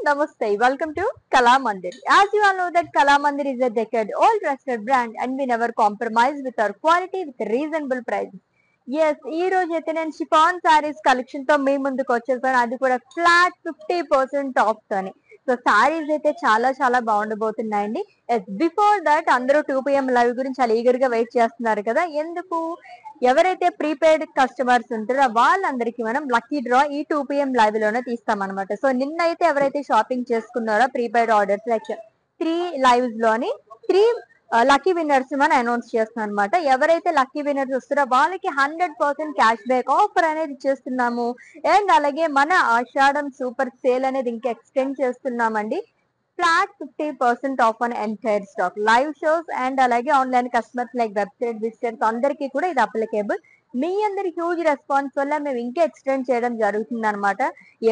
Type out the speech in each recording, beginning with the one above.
Namaste. Welcome to Kala Mandir. As you all know that Kala Mandir is a decade-old trusted brand and we never compromise with our quality with reasonable prices. Yes, ఈ రోజు అయితే నేను chiffon sarees collection తో మీ ముందుకు వచ్చేసాను. అది కూడా flat 50% of తోని. సో సారీస్ అయితే చాలా చాలా బాగుండబోతున్నాయండి. బిఫోర్ దట్ అందరూ 2 PM లైవ్ గురించి చాలా ఈగర్ గా వెయిట్ చేస్తున్నారు కదా. ఎందుకు ఎవరైతే ప్రీపెయిడ్ కస్టమర్స్ ఉంటారో వాళ్ళందరికీ మనం లక్కీ డ్రా ఈ 2 PM లైవ్ లోనే తీస్తాం అనమాట. సో నిన్న అయితే ఎవరైతే షాపింగ్ చేసుకున్నారో ప్రీపెయిడ్ ఆర్డర్స్ లైక్ 3 లైవ్స్ లోని 3 లక్కీ విన్నర్స్ మనం అనౌన్స్ చేస్తున్నాం అనమాట. ఎవరైతే లక్కీ విన్నర్స్ వస్తారో వాళ్ళకి 100% క్యాష్ బ్యాక్ ఆఫర్ అనేది ఇచ్చేస్తున్నాము. అండ్ అలాగే మన ఆషాఢం సూపర్ సేల్ అనేది ఇంకా ఎక్స్టెండ్ చేస్తున్నామండి. Flat 50% off on entire stock live shows and అలాగే online customers like website visitors అందరికీ కూడా ఇది అప్లికేబుల్. మీ అందరి హ్యూజ్ రెస్పాన్స్ వల్ల మేము ఇంకా ఎక్స్టెండ్ చేయడం జరుగుతుంది అనమాట.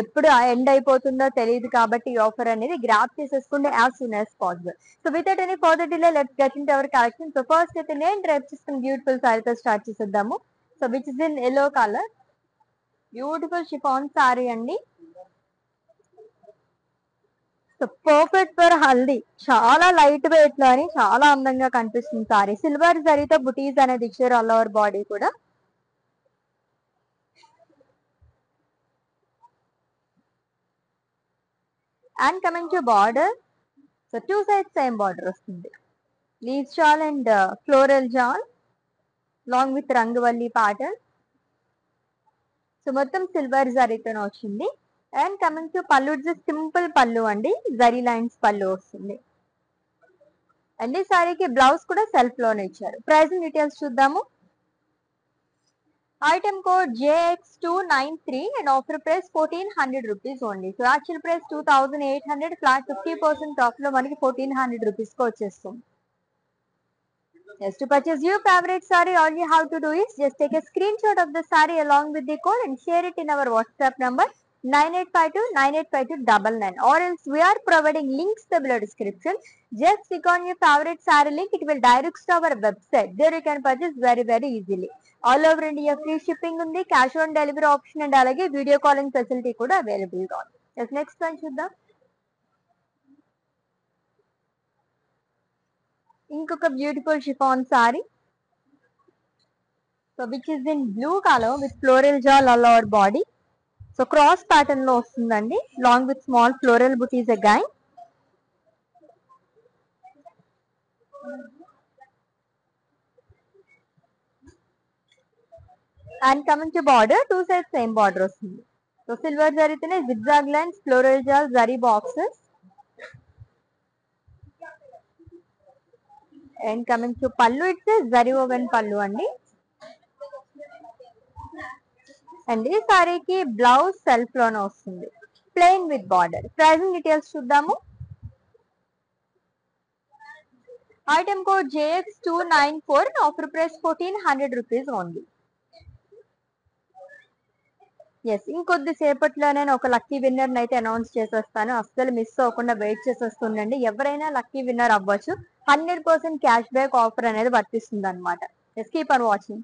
ఎప్పుడు ఎండ్ అయిపోతుందో తెలియదు కాబట్టి ఈ ఆఫర్ అనేది గ్రాప్ చేసేసుకుంటే as soon as possible. So without any further delay let's get into our collection. So first అయితే నేను డ్రైవ్ చేసుకున్న బ్యూటిఫుల్ సారీతో స్టార్ట్ చేసేద్దాము. So which is in yellow colour, beautiful chiffon sorry అండి. సో పర్ఫెక్ట్ ఫర్ హల్దీ, చాలా light wait లో అని చాలా అందంగా కనిపిస్తుంది సారీ. సిల్వర్ జరీతో బుటీస్ అనేది ఇచ్చారు ఆల్ ఓవర్ బాడీ కూడా. And coming to border, so 2 sides same border వస్తుంది. లీవ్ షాల్ అండ్ ఫ్లోరల్ జాల్ లాంగ్ విత్ రంగవల్లి ప్యాటర్న్. సో మొత్తం సిల్వర్ జరీతోనే వచ్చింది. అండ్ కమింగ్ టు పళ్ళు, సింపుల్ పళ్ళు అండి, జరీ లైన్స్ పళ్ళు వస్తుంది. అండ్ ఈ సారీకి బ్లౌజ్ కూడా సెల్ఫ్ లోనే ఇచ్చారు. ప్రైసింగ్ డీటెయిల్స్ చూద్దాము. Item code JX293 and offer price 1400 rupees only. So actual price 2800, flat 50% of లో మనకి 1400 రూపీస్ కి వచ్చేస్తుంది. Just to purchase your favorite saree, all you have to do is just take a screenshot of the saree along with the code and share it in our WhatsApp number 9852985299, or else we are providing links in the below description. Just click on your favorite saree link, it will direct to our website. There you can purchase very easily. All over India free shipping undi, cash on delivery option and alage video calling facility kuda available ga undi. Yes, next one chuddam. ఇంకొక beautiful chiffon saree, so which is in blue colour with floral jaal all over body. So cross pattern లో వస్తుందండి, long with small floral buttis again. And coming to border, 2 sides same border వస్తుంది. So silver జరీతోనే zigzag lines, floral jaal, zari boxes. And coming to pallu, it's zari woven pallu అండి. And ఈ సారీకి blouse self లోనే వస్తుంది, plain with border. Pricing details చూద్దాము. Item code JX294 and offer price 1400 rupees only. Yes, ఇంకొద్ది సేపట్లోనే ఒక లక్కీ విన్నర్ అయితే అనౌన్స్ చేసేస్తాను. అస్సలు మిస్ అవ్వకుండా వెయిట్ చేసేస్తుండండి. ఎవరైనా లక్కీ విన్నర్ అవ్వచ్చు. 100% క్యాష్ బ్యాక్ ఆఫర్ అనేది వర్తిస్తుంది అనమాట. Yes, keep on watching.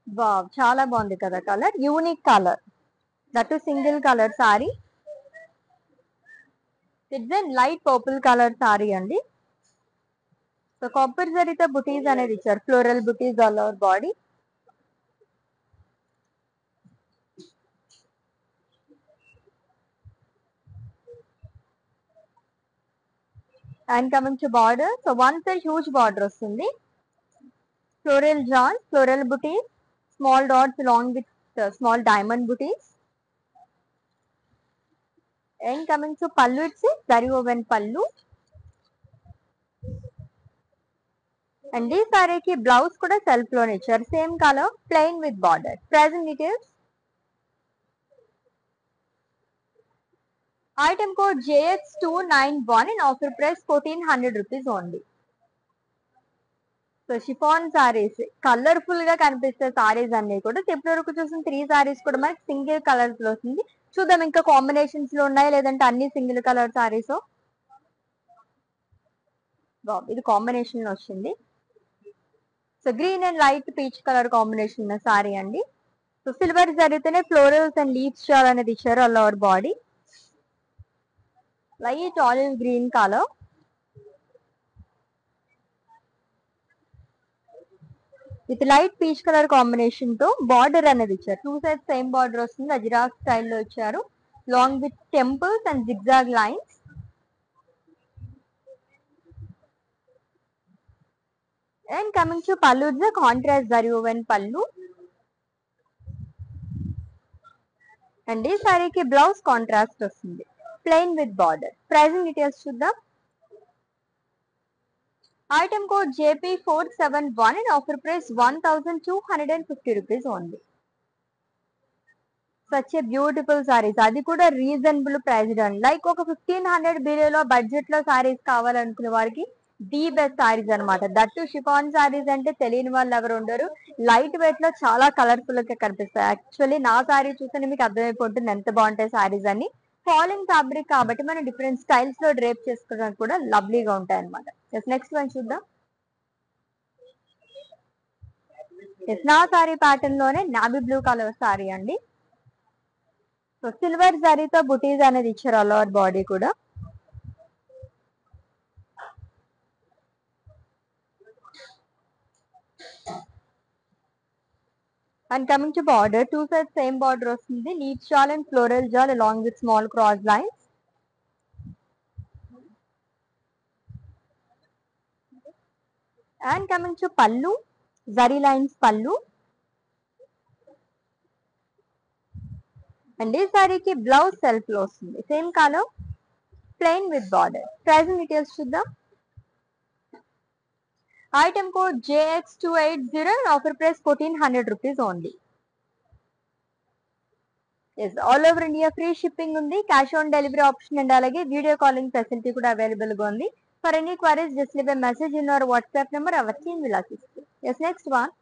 Wow, చాలా బాగుంది కదా colour, unique colour, that single colour saree. It's an light purple colour sorry అండి. సో కాపర్ జరీతో బుటీస్ అనేది ఇచ్చారు, floral butis all over body. And coming to border, so 1 side huge border వస్తుంది. Floral jaal, floral butis, small dots along with small diamond butis. And coming to pallu, it's zari woven pallu. And ఈ సారీకి blouse కూడా self లోనే ఇచ్చారు, same colour, plain with border. Pricing details. Item code JX291 and offer price 1400 rupees only. So chiffon saris colourful గా కనిపిస్తే సారీస్ అన్ని కూడా. ఇప్పటి వరకు చూసిన 3 సారీస్ కూడా మనకి సింగిల్ కలర్స్ లో వస్తుంది. చూద్దాం ఇంకా కాంబినేషన్స్ లో ఉన్నాయి లేదంటే అన్ని సింగిల్ కలర్ సారీస్. ఇది కాంబినేషన్ లో వచ్చింది. So green and light peach colour combination ఉన్న సారీ అండి. సో సిల్వర్ జరీతోనే ఫ్లోరల్స్ అండ్ లీవ్స్ షాల్ అనేది ఇచ్చారు all over body. Light olive green colour. With light peach colour combination తో బార్డర్ అనేది ఇచ్చారు. 2 సైడ్స్ సేమ్ బార్డర్ వస్తుంది. అజిరాక్ స్టైల్లో ఇచ్చారు. Long with temples and zigzag lines. And coming to pallu, it's a contrast zari woven pallu. And ఈ సారీకి బ్లౌజ్ కాంట్రాస్ట్ వస్తుంది, plain with border. Pricing details చూద్దాం. Item code JP471 and offer price 1250 rupees only. Such a beautiful sarees, అది కూడా reasonable price అండి. Like ఒక 1500 బిలోలో budget లో సారీస్ కావాలనుకునే వారికి ది బెస్ట్ సారీస్ అనమాట. దట్టు షిఫాన్ సారీస్ అంటే తెలియని వాళ్ళు ఎవరు ఉండరు. లైట్ వెయిట్ లో చాలా కలర్ఫుల్ గా కనిపిస్తాయి. యాక్చువల్లీ నా సారీ చూస్తే మీకు అర్థమైపోతుంది ఎంత బాగుంటాయి సారీస్ అని. ఫాలింగ్ ఫ్యాబ్రిక్ కాబట్టి మనం డిఫరెంట్ స్టైల్స్ లో డ్రేప్ చేసుకోవడానికి కూడా లవ్లీగా ఉంటాయి అనమాట. నెక్స్ట్ వన్ చూద్దాం. నా సారీ ప్యాటర్న్ లోనే నావీ బ్లూ కలర్ సారీ అండి. సో సిల్వర్ జరీతో బుటీస్ అనేది ఇచ్చారు ఆల్ ఓవర్ బాడీ కూడా. And coming to border, 2 sides same border వస్తుంది. Leaf shawl and floral jaal along with small cross lines. And coming to pallu, zari lines పల్లు. అండ్ ఈ సారీకి బ్లౌజ్ సెల్ఫ్ లో వస్తుంది, same colour, plain with border. Pricing details చూద్దాం. Item code JX280 and offer price 1400 rupees only. Yes, all over India free shipping ఉంది. Cash on delivery option and అలాగే video calling facility కూడా available గా ఉంది. For any queries just leave a message in our WhatsApp number, our team will assist. Yes, next one.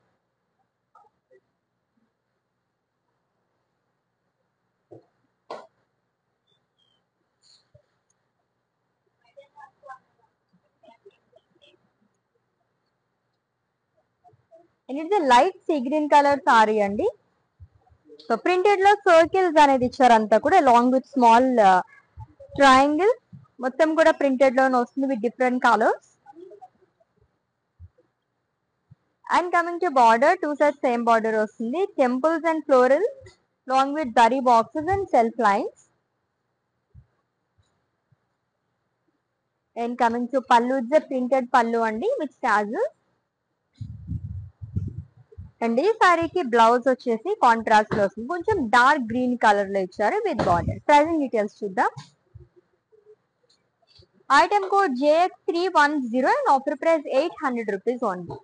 And it's light sea green colour sorry అండి. So printed లో circles అనేది ఇచ్చారు అంతా కూడా, long with small triangle. మొత్తం కూడా printed లోనే వస్తుంది with different colours. And coming to border, 2 sides same border వస్తుంది. Temples and floral long with zari boxes and self lines. And coming to pallu, it's printed pallu అండి విత్ టాజల్స్. అండ్ ఈ సారీకి blouse వచ్చేసి contrast లో వస్తుంది, కొంచెం డార్క్ గ్రీన్ కలర్ లో ఇచ్చారు విత్ బార్డర్. ప్రైజింగ్ డీటెయిల్స్ చూద్దాం. Item code JX310 and offer price 800 rupees only.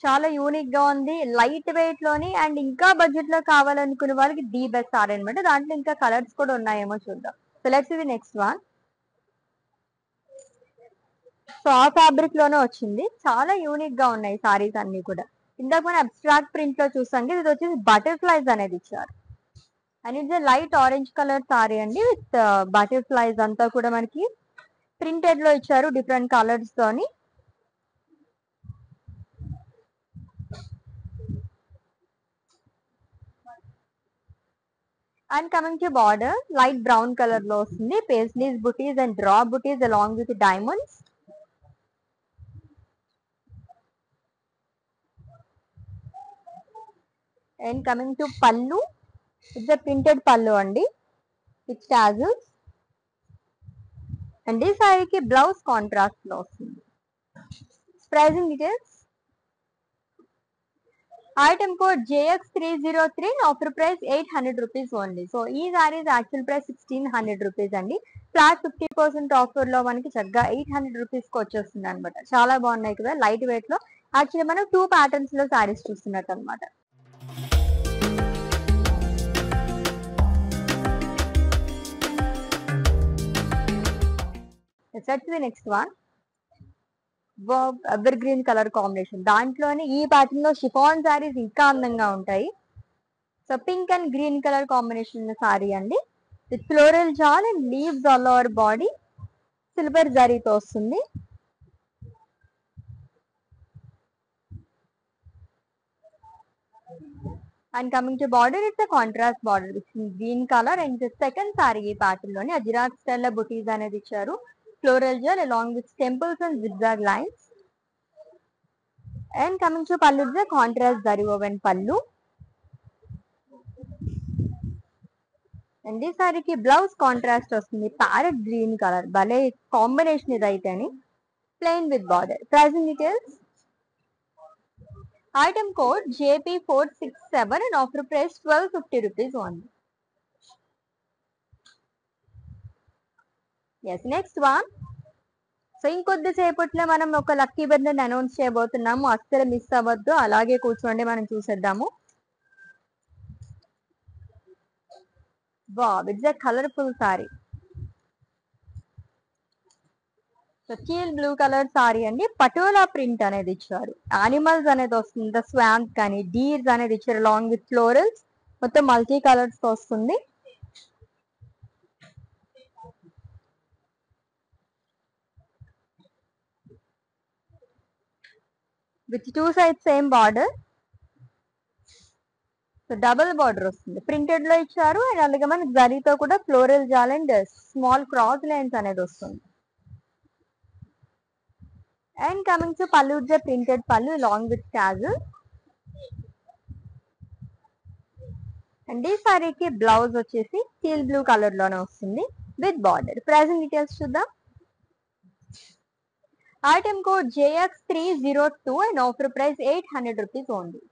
చాలా యూనిక్ గా ఉంది, లైట్ వెయిట్ లోని. అండ్ ఇంకా బడ్జెట్ లో కావాలనుకునే వాళ్ళకి ది బెస్ట్ సారీ అనమాట. దాంట్లో ఇంకా కలర్స్ కూడా ఉన్నాయేమో చూద్దాం. So let's the next one. So ఆ ఫ్యాబ్రిక్ లోనే వచ్చింది. చాలా యూనిక్ గా ఉన్నాయి సారీస్ అన్ని కూడా. ఇందాక మనం అబ్స్ట్రాక్ట్ ప్రింట్ లో చూసాం, ఇది వచ్చేసి బటర్ఫ్లైస్ అనేది ఇచ్చారు. And it's light orange colour sorry అండి విత్ బటర్ఫ్లైస్ అంతా కూడా మనకి ప్రింటెడ్ లో ఇచ్చారు డిఫరెంట్ కలర్స్ తోని. And coming to border, light brown colour లో వస్తుంది. Paisleys buttis and draw buttis along with diamonds. And coming to pallu, it's printed pallu అండి విత్ టాజల్స్. అండ్ ఈ సారీకి బ్లౌజ్ కాంట్రాస్ట్ లో వస్తుంది. Pricing details. Item code JX303 and offer price 800 rupees only. So ఈ sarees actual price 1600 rupees అండి. Flat 50% offer లో మనకి చక్కగా 800 రూపీస్ కి వచ్చేస్తుంది అనమాట. చాలా బాగున్నాయి కదా, లైట్ వెయిట్ లో. యాక్చువల్లీ మనం 2 ప్యాటర్న్స్ లో సారీస్ చూస్తున్నట్టు అనమాట. Next one. Ever green colour combination, దాంట్లోనే ఈ ప్యాటర్న్ లో షిఫాన్ సారీస్ ఇంకా అందంగా ఉంటాయి. So pink and green colour combination ఉన్న సారీ అండి with floral jaal and leaves all over body. Silver జరీతో వస్తుంది. And coming to border, it's a contrast border with green colour. And second saree ఈ ప్యాటర్న్ లోని అజిరాక్ స్టైల్ లో బుటీస్ అనేది ఇచ్చారు. Floral jaal along with temples and zigzag lines. And coming to pallu, it's a contrast zari woven pallu. And ఈ సారీకి blouse contrast వస్తుంది, parrot green colour. భలే combination ఇది అయితే అని. Plain with border. Pricing details. Item code JP467 and offer price 1250 rupees only. Yes, next one. So ఇంకొద్దిసేపట్లో మనం ఒక లక్కీ విన్నర్ అనౌన్స్ చేయబోతున్నాము. అస్సలు మిస్ అవ్వద్దు, అలాగే కూర్చోండి, మనం చూసేద్దాము. Wow, it's a colourful saree. So teal blue colour sorry అండి. పటోలా ప్రింట్ అనేది ఇచ్చారు. యానిమల్స్ అనేది వస్తుంది, స్వాన్స్ కానీ డీర్స్ అనేది ఇచ్చారు అలాంగ్ విత్ ఫ్లోరల్స్. మొత్తం మల్టీ కలర్స్ తో వస్తుంది. With two side same border. So double border వస్తుంది, ప్రింటెడ్ లో ఇచ్చారు. అండ్ అలాగే మనకి జరీతో కూడా floral jaal and small cross lines అనేది వస్తుంది. And coming to pallu, printed pallu long with tassel. And ఈ సారీకి బ్లౌజ్ వచ్చేసి స్టీల్ బ్లూ కలర్ లోనే వస్తుంది విత్ బార్డర్. ప్రైసింగ్ డీటెయిల్స్ చూద్దాం. Item code JX302 and offer price 800 rupees only.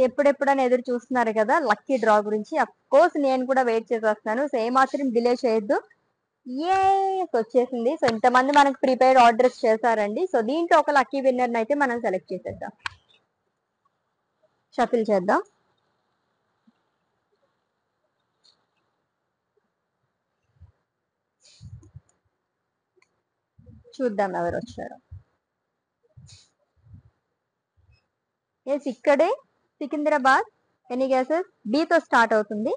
ఎప్పుడెప్పుడని ఎదురు చూస్తున్నారు కదా లక్కీ డ్రా గురించి. అఫ్ కోర్స్ నేను కూడా వెయిట్ చేసేస్తున్నాను. సో ఏమాత్రం డిలే చేయొద్దు. వచ్చేసింది. సో ఇంతమంది మనకు ప్రిపేర్డ్ ఆర్డర్స్ చేశారండి. సో దీంట్లో ఒక లక్కీ విన్నర్ అయితే మనం సెలెక్ట్ చేసేద్దాం. షఫిల్ చేద్దాం. చూద్దాం ఎవరు వచ్చారు. ఎస్, ఇక్కడే సికింద్రాబాద్. Any guesses? B తో స్టార్ట్ అవుతుంది.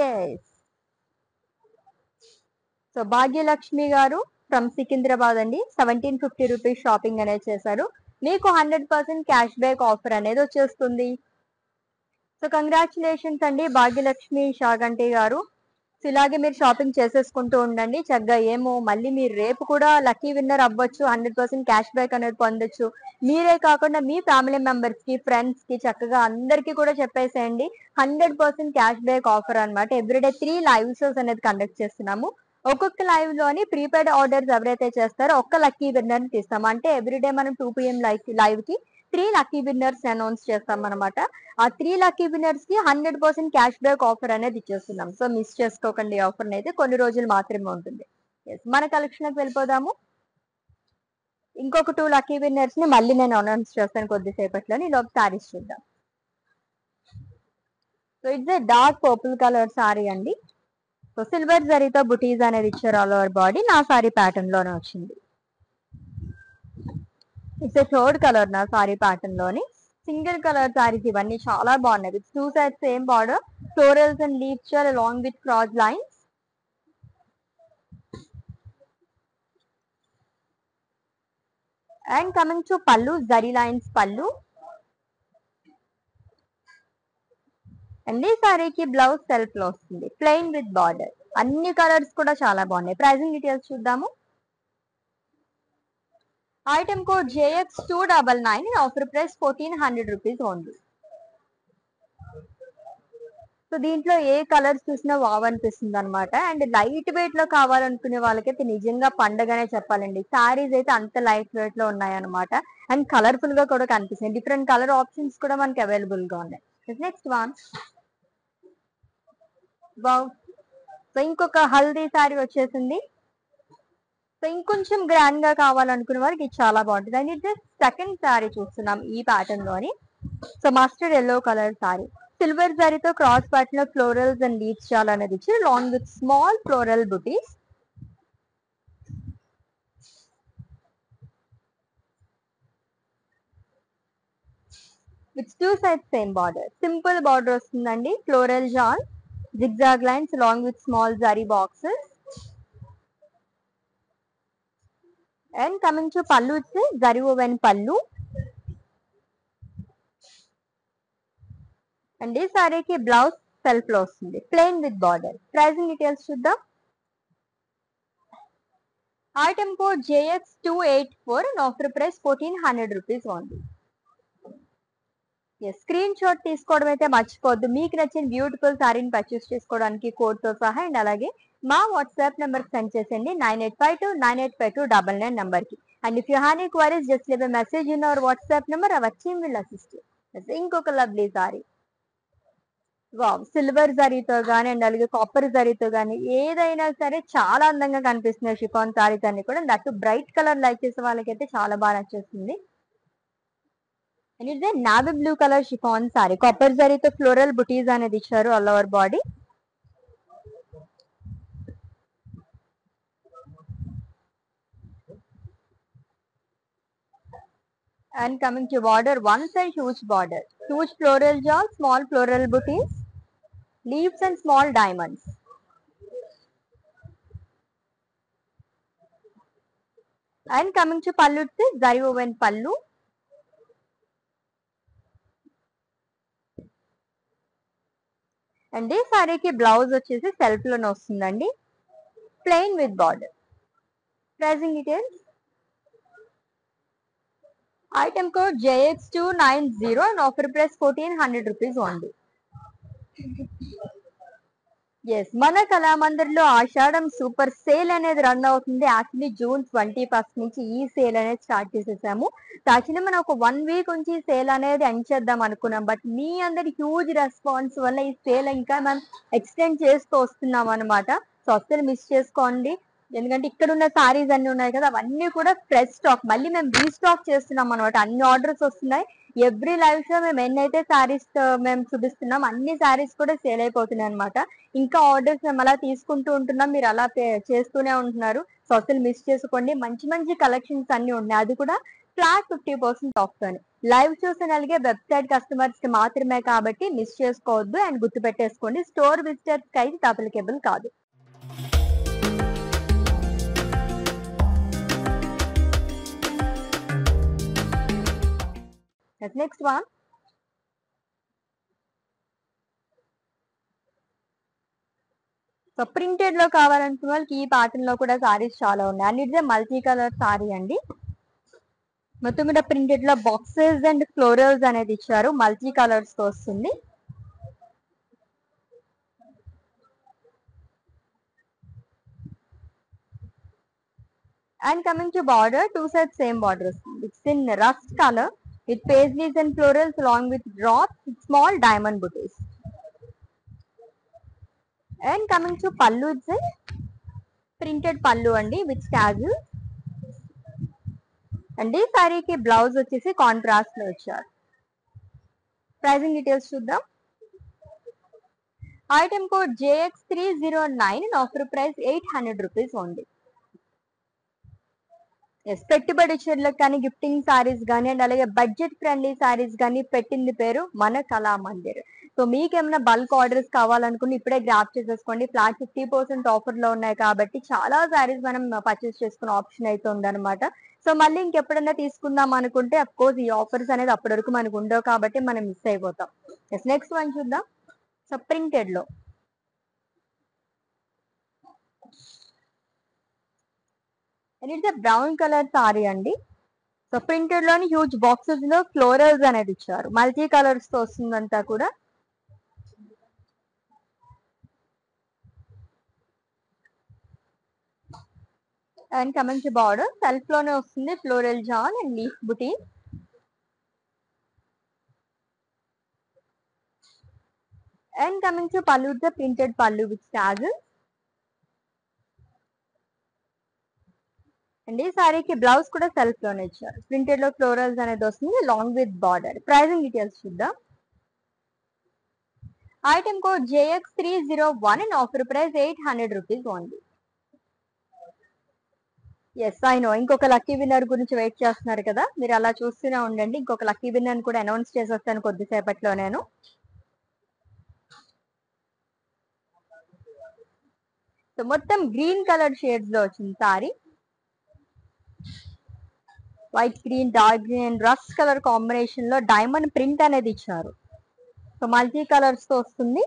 ఎస్, సో భాగ్యలక్ష్మి గారు ఫ్రమ్ సికింద్రాబాద్ అండి. 1750 రూపీస్ షాపింగ్ అనేది చేశారు. మీకు 100% క్యాష్ బ్యాక్ ఆఫర్ అనేది వచ్చేస్తుంది. సో కంగ్రాచులేషన్స్ అండి భాగ్యలక్ష్మి షాగంటి గారు. సో ఇలాగే మీరు షాపింగ్ చేసేసుకుంటూ ఉండండి చక్కగా. ఏమో మళ్ళీ మీరు రేపు కూడా లక్కీ విన్నర్ అవ్వచ్చు, 100% క్యాష్ బ్యాక్ అనేది పొందొచ్చు. మీరే కాకుండా మీ ఫ్యామిలీ మెంబర్స్ కి, ఫ్రెండ్స్ కి చక్కగా అందరికీ కూడా చెప్పేసేయండి. 100% క్యాష్ బ్యాక్ ఆఫర్ అనమాట. ఎవ్రీడే 3 లైవ్ షోస్ అనేది కండక్ట్ చేస్తున్నాము. ఒక్కొక్క లైవ్ లోని ప్రీపెయిడ్ ఆర్డర్స్ ఎవరైతే చేస్తారో ఒక్క లక్కీ విన్నర్ ని తీస్తాం. అంటే ఎవ్రీడే మనం 2 PM లైవ్ కి 3 లక్కీ విన్నర్స్ అనౌన్స్ చేస్తాం అనమాట. ఆ 3 లక్కీ విన్నర్స్ కి 100% క్యాష్ బ్యాక్ ఆఫర్ అనేది ఇచ్చేస్తున్నాం. సో మిస్ చేసుకోకండి ఈ ఆఫర్ అయితే, కొన్ని రోజులు మాత్రమే ఉంటుంది. మన కలెక్షన్ కి వెళ్ళిపోదాము. ఇంకొక 2 లక్కీ విన్నర్స్ ని మళ్ళీ నేను అనౌన్స్ చేస్తాను కొద్దిసేపట్లోని. ఈలోపు సారీస్ చూద్దాం. So it's a dark purple colour sorry అండి. సో సిల్వర్ జరీతో బుటీస్ అనేది ఇచ్చారు ఆల్ ఓవర్ బాడీ. నా సారీ ప్యాటర్న్ లోనే వచ్చింది. ఇట్స్ ఏ థర్డ్ కలర్ నా సారీ ప్యాటర్న్ లోని. సింగిల్ కలర్ సారీస్ ఇవన్నీ చాలా బాగున్నాయి. With two sides same border, florals and leaves along with cross lines. And coming to pallu, zari lines పల్లు. అండ్ ఈ సారీకి బ్లౌజ్ సెల్ఫ్ లో వస్తుంది, ప్లెయిన్ విత్ బార్డర్. అన్ని కలర్స్ కూడా చాలా బాగున్నాయి. ప్రైసింగ్ డీటెయిల్స్ చూద్దాము. Item code JX299 offer price 1400 rupees only. So దీంట్లో ఏ కలర్స్ చూసినా వావ్ అనిపిస్తుంది అనమాట. అండ్ లైట్ వెయిట్ లో కావాలనుకునే వాళ్ళకైతే నిజంగా పండగనే చెప్పాలండి. సారీస్ అయితే అంత లైట్ వెయిట్ లో ఉన్నాయన్నమాట. అండ్ కలర్ఫుల్ గా కూడా కనిపిస్తాయి. డిఫరెంట్ కలర్ ఆప్షన్స్ కూడా మనకి అవైలబుల్ గా ఉన్నాయి. Next one. వావ్, సో ఇంకొక హల్దీ సారీ వచ్చేసింది. సో ఇంకొంచెం గ్రాండ్ గా కావాలనుకునే వారికి ఇది చాలా బాగుంటుంది. అండ్ ఇది సెకండ్ సారీ చూస్తున్నాం ఈ ప్యాటర్న్ లోని. So mustard yellow colour saree, silver సారీతో క్రాస్ ప్యాటర్న్ లో ఫ్లోరల్స్ అండ్ లీవ్స్ చాలా అనేది ఇచ్చి long with small floral butis. With two sides same border, simple border వస్తుందండి. Floral jaal, zigzag lines long with small zari boxes. And coming to pallu, it's zari woven pallu. And ఈ సారీకి blouse self లో వస్తుంది, plain with border. Pricing details చూద్దాం. Item code JX284 and offer price 1400 rupees only. Screen shot తీసుకోవడం అయితే మర్చిపోద్దు. మీకు నచ్చిన బ్యూటిఫుల్ సారీని పర్చేస్ చేసుకోవడానికి కోడ్ తో సహా. అండ్ అలాగే మా వాట్సాప్ నెంబర్ కి సెండ్ చేసేయండి 9852985299 నెంబర్ కి. And if you have any queries just leave a message in our WhatsApp number, our team will assist you. ఇంకొక లవ్లీ సారీ, వావ్, సిల్వర్ జరీతో గానీ అండ్ అలాగే కాపర్ జరీతో గానీ ఏదైనా సరే చాలా అందంగా కనిపిస్తుంది షిఫాన్ సారీస్ అన్ని కూడా. దట్టు బ్రైట్ కలర్ లైక్ చేసే వాళ్ళకైతే చాలా బాగా నచ్చేస్తుంది. And it's a navy blue colour chiffon saree, copper జరీతో ఫ్లోరల్ బుటీస్ అనేది ఇచ్చారు all over body. And coming to border, one side huge border, huge floral jaws, small floral booties, leaves and small diamonds. And coming to pallu, it's zari woven pallu. And this saree blouse వచ్చేసి self లోనే వస్తుందండి, plain with border. Pricing details. Item code JX290 and offer price 1400 rupees only. మన కళామందిర్లో ఆషాఢం super sale అనేది run అవుతుంది. Actually June 21 నుంచి ఈ sale అనేది start చేసేసాము. యాక్చువల్లీ మనం ఒక 1 వీక్ నుంచి సేల్ అనేది ఎండ్ చేద్దాం అనుకున్నాం. బట్ మీ అందరి హ్యూజ్ రెస్పాన్స్ వల్ల ఈ సేల్ ఇంకా మనం ఎక్స్టెండ్ చేస్తూ వస్తున్నాం అనమాట. సో అస్సలు మిస్ చేసుకోండి. ఎందుకంటే ఇక్కడ ఉన్న సారీస్ అన్ని ఉన్నాయి కదా, అవన్నీ కూడా ఫ్రెష్ స్టాక్. మళ్ళీ మేము రీస్టాక్ చేస్తున్నాం అనమాట. అన్ని ఆర్డర్స్ వస్తున్నాయి. ఎవ్రీ లైవ్ షో మేము ఎన్నైతే సారీస్ మేము చూపిస్తున్నాం అన్ని సారీస్ కూడా సేల్ అయిపోతున్నాయి అనమాట. ఇంకా ఆర్డర్స్ మేము అలా తీసుకుంటూ ఉంటున్నాం, మీరు అలా చేస్తూనే ఉంటున్నారు. సో అసలు మిస్ చేసుకోండి. మంచి మంచి కలెక్షన్స్ అన్ని ఉన్నాయి, అది కూడా ఫ్లాట్ 50% ఆఫ్ తోని. లైవ్ చూసిన అలాగే వెబ్సైట్ కస్టమర్స్ కి మాత్రమే కాబట్టి మిస్ చేసుకోవద్దు. అండ్ గుర్తు పెట్టేసుకోండి, స్టోర్ విజిటర్స్ కి అయితే అప్లికేబుల్ కాదు. నెక్స్ట్ వన్, సో ప్రింటెడ్ లో కావాలనుకున్న వాళ్ళకి ఈ ప్యాటర్న్ లో కూడా సారీస్ చాలా ఉన్నాయి. అన్నిటిదే మల్టీ కలర్ సారీ అండి. మొత్తం మీద ప్రింటెడ్ లో బాక్సెస్ అండ్ ఫ్లోరల్స్ అనేది ఇచ్చారు, మల్టీ కలర్స్ తో వస్తుంది. And coming to border, two side same border వస్తుంది. It's in rust colour with paisleys and florals along with drops, small diamond butis. And coming to pallu, it's printed pallu అండి with స్టాజిల్. And ఈ సారీకి blouse వచ్చేసి contrast లో ఇచ్చారు. Pricing details చూద్దాం. Item code JX309 and offer price 800 rupees only. పెట్టుబడి చీరలకు కానీ గిఫ్టింగ్ సారీస్ కానీ అండ్ అలాగే బడ్జెట్ ఫ్రెండ్లీ సారీస్ కానీ పెట్టింది పేరు మన కళామందిర్. సో మీకు ఏమైనా బల్క్ ఆర్డర్స్ కావాలనుకుని ఇప్పుడే గ్రాప్ చేసేసుకోండి. ఫ్లాట్ 50% ఆఫర్ లో ఉన్నాయి కాబట్టి చాలా సారీస్ మనం పర్చేస్ చేసుకునే ఆప్షన్ అయితే ఉందన్నమాట. సో మళ్ళీ ఇంకెప్పుడైనా తీసుకుందాం అనుకుంటే అఫ్ కోర్స్ ఈ ఆఫర్స్ అనేది అప్పటి వరకు మనకు ఉండవు కాబట్టి మనం మిస్ అయిపోతాం. నెక్స్ట్ వన్ చూద్దాం. సో ప్రింటెడ్ లో ఇట్స్ బ్రౌన్ కలర్ సారీ అండి. సో ప్రింటెడ్ లోని హ్యూజ్ బాక్సెస్ లో ఫ్లోరల్స్ అనేది ఇచ్చారు, మల్టీ కలర్స్ తో వస్తుందంతా కూడా. And coming to border, self లోనే వస్తుంది floral jaal and leaf buti. And coming to పల్లు, ద ప్రింటెడ్ పల్లు విత్ స్టాజెస్. అండ్ ఈ సారీకి బ్లౌజ్ కూడా సెల్ఫ్ లోనే ఇచ్చారు, ప్రింటెడ్ లో ఫ్లోరల్స్ అనేది వస్తుంది long with border. Pricing details చూద్దాం. Item code JX301 and offer price 800 rupees only. I know ఇంకొక లక్కీ విన్నర్ గురించి వెయిట్ చేస్తున్నారు కదా, మీరు అలా చూస్తూనే ఉండండి. ఇంకొక లక్కీ విన్నర్ కూడా అనౌన్స్ చేసేస్తాను కొద్దిసేపట్లో నేను. సో మొత్తం గ్రీన్ కలర్ షేడ్స్ లో వచ్చింది sorry. White green, dark green and rust colour combination లో డైమండ్ ప్రింట్ అనేది ఇచ్చారు. సో మల్టీ కలర్స్ తో వస్తుంది.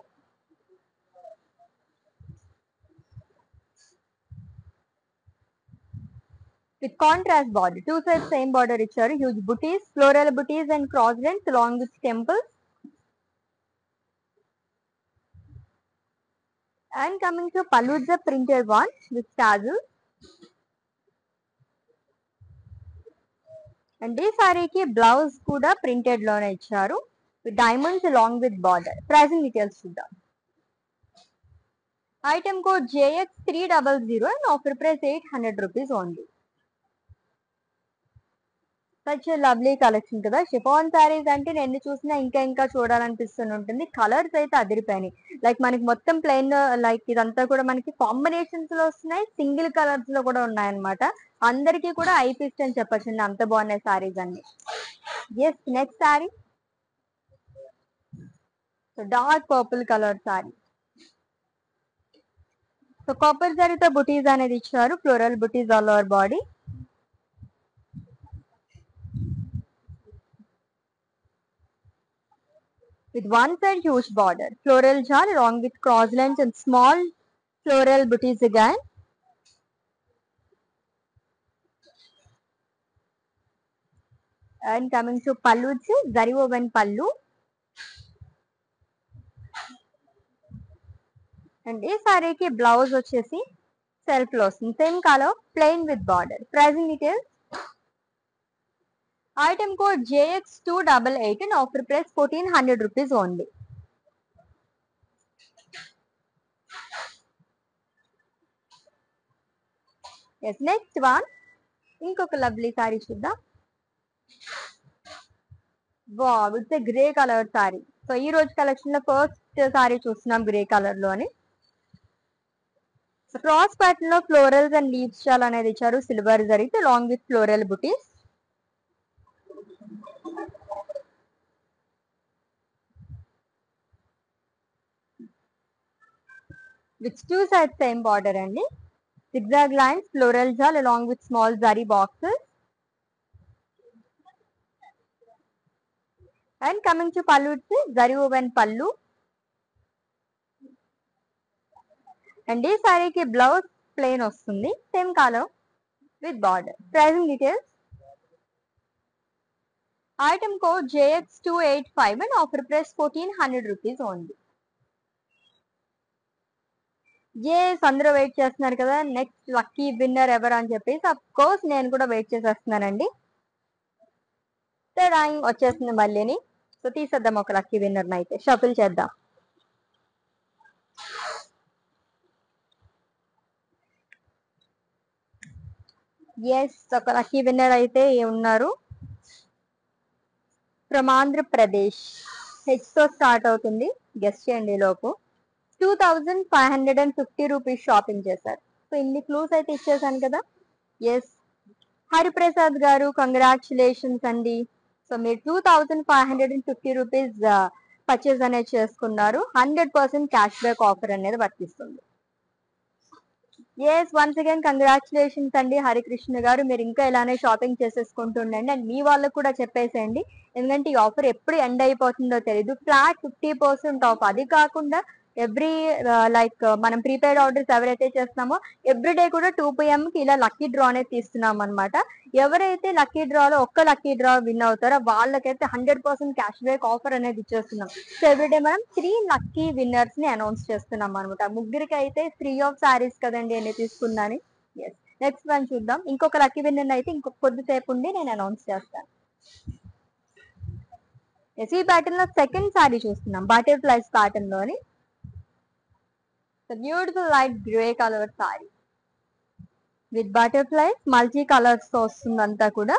With contrast border, two sides same border ఇచ్చారు. Huge buttis, floral butis and cross lines along with temples. And coming to pallu, the printed one with tassels. And ఈ సారీకి blouse కూడా printed లోనే ఇచ్చారు with diamonds along with border. Pricing details చూద్దాం. Item code JX300 and offer price 800 rupees only. Such lovely collection కదా. Chiffon saris అంటే ఎన్ని చూసినా ఇంకా ఇంకా చూడాలనిపిస్తుంటుంది. కలర్స్ అయితే అదిరిపోయినాయి. లైక్ మనకి మొత్తం ప్లెయిన్, లైక్ ఇదంతా కూడా మనకి కాంబినేషన్స్ లో వస్తున్నాయి, సింగిల్ కలర్స్ లో కూడా ఉన్నాయన్నమాట. అందరికీ కూడా ఐ పీస్ట్ అని చెప్పొచ్చండి, అంత బాగున్నాయి సారీస్ అన్ని. Yes, next saree dark purple colour saree. So copper జరీతో బుటీస్ అనేది ఇచ్చారు, floral butis all over body. With one side huge border, floral jar along with cross lines and small floral booties again. And coming to pallu, zari woven pallu. And ఈ సారీకి blouse వచ్చేసి self లో వస్తుంది, same colour, plain with border. Pricing details. Item code JX288 and offer price 1400 rupees only. Yes, next one ఇంకొక lovely sorry చూద్దాం. Wow, it's a grey colour saree. So ఈ రోజు collection లో ఫస్ట్ సారీ చూస్తున్నాం grey colour లోని. Cross pattern లో florals and leaves చాలా అనేది ఇచ్చారు, సిల్వర్ జరీతో along with floral buttis. With two sides same border అండి. Zigzag lines, floral jal along with small zari boxes. And coming to pallu, zari woven pallu. And ఈ సారీకి blouse plain వస్తుంది, same colour with border. Pricing details. Item code JX285 and offer price 1400 rupees only. అందరూ wait చేస్తున్నారు కదా, next lucky winner ఎవరు అని చెప్పేసి. Of course నేను కూడా వెయిట్ చేసేస్తున్నానండి. వచ్చేస్తుంది మళ్ళీని. సో తీసేద్దాం ఒక లక్కీ విన్నర్ అయితే, షఫిల్ చేద్దాం. ఎస్, ఒక లక్కీ విన్నర్ అయితే ఉన్నారు. ఫ్రమ్ ఆంధ్రప్రదేశ్, హెచ్ తో స్టార్ట్ అవుతుంది, గెస్ట్ చేయండి లోపు. 2550 రూపీస్ షాపింగ్ చేశారు. సో ఇన్ని క్లూస్ అయితే ఇచ్చేసాను కదా. ఎస్, హరిప్రసాద్ గారు కంగ్రాచులేషన్స్ అండి. సో మీరు 2550 రూపీస్ పర్చేస్ అనేది చేసుకున్నారు. 100% క్యాష్ బ్యాక్ ఆఫర్ అనేది వర్తిస్తుంది. ఎస్, వన్స్ అగైన్ కంగ్రాచులేషన్స్ అండి హరికృష్ణ గారు. మీరు ఇంకా ఇలానే షాపింగ్ చేసేసుకుంటుండండి. అండ్ మీ వాళ్ళకు కూడా చెప్పేసేయండి, ఎందుకంటే ఈ ఆఫర్ ఎప్పుడు ఎండ్ అయిపోతుందో తెలియదు. Flat 50% of. అది కాకుండా ఎవ్రీ లైక్ మనం ప్రీపెయిడ్ ఆర్డర్స్ ఎవరైతే చేస్తున్నామో ఎవ్రీడే కూడా 2 PM కి ఇలా లక్కీ డ్రా అనేది తీస్తున్నాం అనమాట. ఎవరైతే లక్కీ డ్రాలో ఒక్క లక్కీ డ్రా విన్ అవుతారో వాళ్ళకైతే 100% క్యాష్ బ్యాక్ ఆఫర్ అనేది ఇచ్చేస్తున్నాం. సో ఎవ్రీడే మనం 3 లక్కీ విన్నర్స్ ని అనౌన్స్ చేస్తున్నాం అనమాట. ముగ్గురికి అయితే ఫ్రీ ఆఫ్ సారీస్ కదండి అని తీసుకున్నాను. ఎస్, నెక్స్ట్ వన్ చూద్దాం. ఇంకొక లక్కీ విన్నర్ అయితే ఇంకొక కొద్దిసేపు ఉండి నేను అనౌన్స్ చేస్తాను. ఎస్, ఈ ప్యాటర్న్ లో సెకండ్ సారీ చూస్తున్నాం, బటర్ఫ్లైస్ ప్యాటర్న్ లోని. Beautiful light grey colour sorry with butterflies, multi colours తో వస్తుంది అంతా కూడా.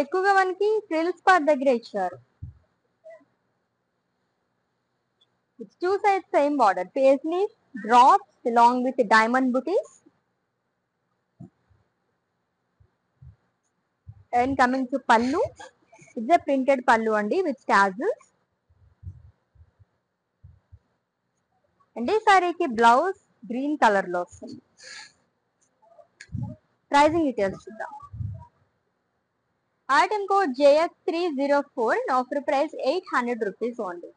ఎక్కువగా మనకి ఫ్రిల్స్ పార్ట్ దగ్గర ఇచ్చారు. Two sides same border, paisley drops along with diamond butis. And coming to pallu, it's a printed pallu అండి విత్ టాజల్స్. అండ్ ఈ సారీకి బ్లౌజ్ గ్రీన్ కలర్ లో వస్తుంది. ప్రైజింగ్ డీటెయిల్స్ చూద్దాం. Item code JX304 and offer price 800 rupees only.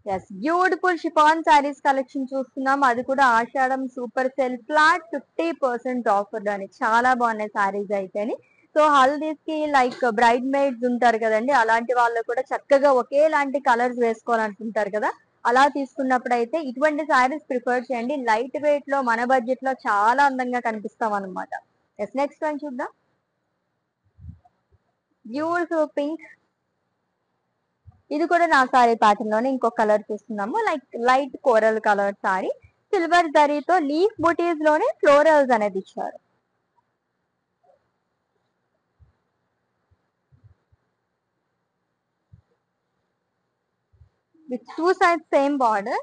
Yes beautiful chiffon sarees collection చూస్తున్నాం. అది కూడా Ashadam super sale flat 50% offer అని చాలా బాగున్నాయి శారీస్ అయితేని. సో హల్దీస్ కి లైక్ బ్రైడ్ మేడ్స్ ఉంటారు కదండి, అలాంటి వాళ్ళు కూడా చక్కగా ఒకేలాంటి కలర్స్ వేసుకోవాలనుకుంటారు కదా, అలా తీసుకున్నప్పుడు అయితే ఇటువంటి శారీస్ ప్రిఫర్ చేయండి. లైట్ వెయిట్ లో మన బడ్జెట్ లో చాలా అందంగా కనిపిస్తాం అనమాట. ఎస్ నెక్స్ట్ వన్ చూద్దాం. బ్యూటిఫుల్ పింక్, ఇది కూడా నా సారీ ప్యాటర్న్ లోనే ఇంకో కలర్ చూస్తున్నాము. Like light coral colour saree, silver జరీతో లీఫ్ బుటీస్ లోనే ఫ్లోరల్స్ అనేది ఇచ్చారు. with two sides same border,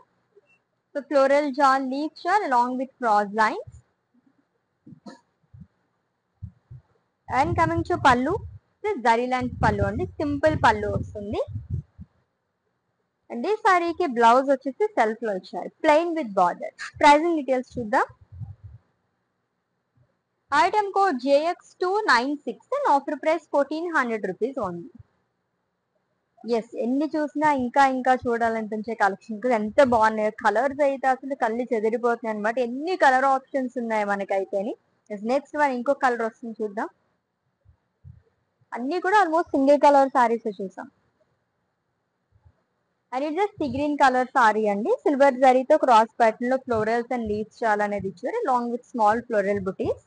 so floral jawn leaf shawl along with cross lines. And coming to pallu, this zari length pallu అండి, simple పళ్ళు వస్తుంది. And ఈ సారీకి blouse వచ్చేసి సెల్ఫ్ లో ఇచ్చారు, plain with border. Pricing details చూద్దాం. Item code JX296 and offer price 1400 rupees only. Yes ఎన్ని చూసినా ఇంకా ఇంకా చూడాలనిపించే కలెక్షన్, ఎంత బాగున్నాయి కలర్స్ అయితే అసలు కళ్ళు చెదిరిపోతున్నాయి అనమాట. ఎన్ని కలర్ ఆప్షన్స్ ఉన్నాయి మనకైతే. నెక్స్ట్ వన్ ఇంకో కలర్ వస్తుంది చూద్దాం. అన్ని కూడా ఆల్మోస్ట్ సింగిల్ కలర్ సారీస్ చూసాం. అండ్ ఇది సీ గ్రీన్ కలర్ సారీ అండి, సిల్వర్ జరీతో క్రాస్ ప్యాటర్న్ లో ఫ్లోరల్స్ అండ్ లీవ్స్ చాలా అనేది ఇచ్చారు, long with small floral butis.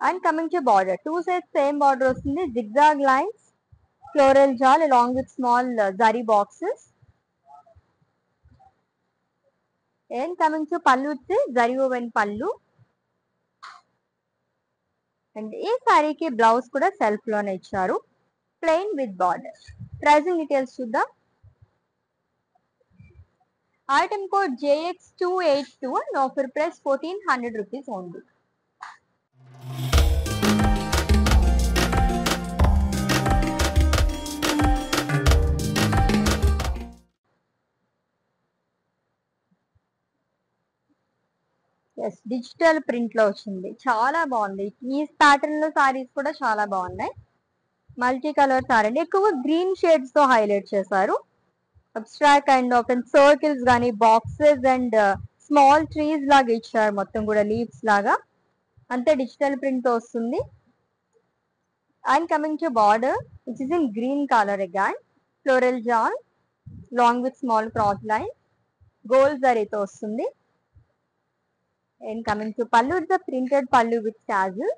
And coming to border, two sides same border వస్తుంది, zigzag lines, floral jaal along with small zari boxes. And coming to pallu వచ్చి zari woven pallu. And ఈ సారీకి బ్లౌజ్ కూడా సెల్ఫ్ లోనే ఇచ్చారు, plain with border. Pricing details చూద్దాం. Item code JX282 and offer price 1400 rupees only. Yes digital print లో వచ్చింది, చాలా బాగుంది. ఈ ప్యాటర్న్ లో సారీస్ కూడా చాలా బాగున్నాయి. మల్టీ కలర్ సారీ అండి, ఎక్కువ గ్రీన్ షేడ్స్ తో హైలైట్ చేశారు. అబ్స్ట్రాక్ట్ కైండ్ ఆఫ్ సర్కిల్స్ గానీ బాక్సెస్ అండ్ స్మాల్ ట్రీస్ లాగా ఇచ్చారు, మొత్తం కూడా లీవ్స్ లాగా. అంతే డిజిటల్ ప్రింట్ తో వస్తుంది. And coming to border which is in green colour again, floral jaal long with small cross line, gold జరీతో వస్తుంది. And coming to pallu, it's a printed pallu with tassels.